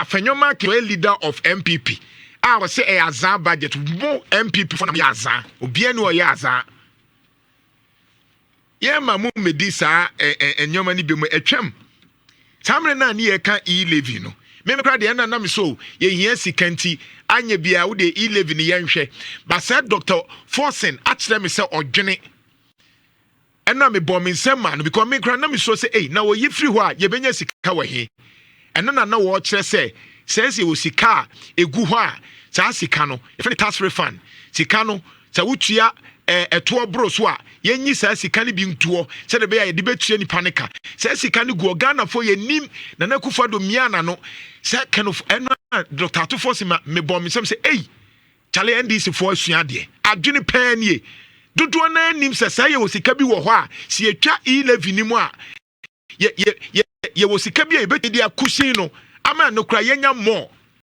Afenyoma ke leader of MPP. I was say a azan budget more MPP for me azan. Obia no ya azan. Ye ma mu medi saa enyoma ni be mu etwam. Samre na ni e ka E-Levy no. Me kra de na na me so ye hia sikanti anya bia wo de E-Levy ni ye nhwe. But said Dr. Forson actually me say odwene. Ena me bom nsem ma no because me kra na me so say eh na wo yi free ho a ye benya sika wa he. Ena na wo kire say says wo sika egu ho a saa sika no if any tax refund sika no sa wutua eto bro so a yenyi saa sika ne bi ntuo se de be ya de betua ni panika saa sika ne gu Ghana fo yenim na na kufa do miana no se kind of ena Dr. Atufo me bom nsem say eh chale NDC fo asua de adwene pan nie dodo na nim se saa ye wo sika bi wo ho a se etwa E-Levy ni mu a ye wo sika bi e be de akusin no ama no kra yenya mo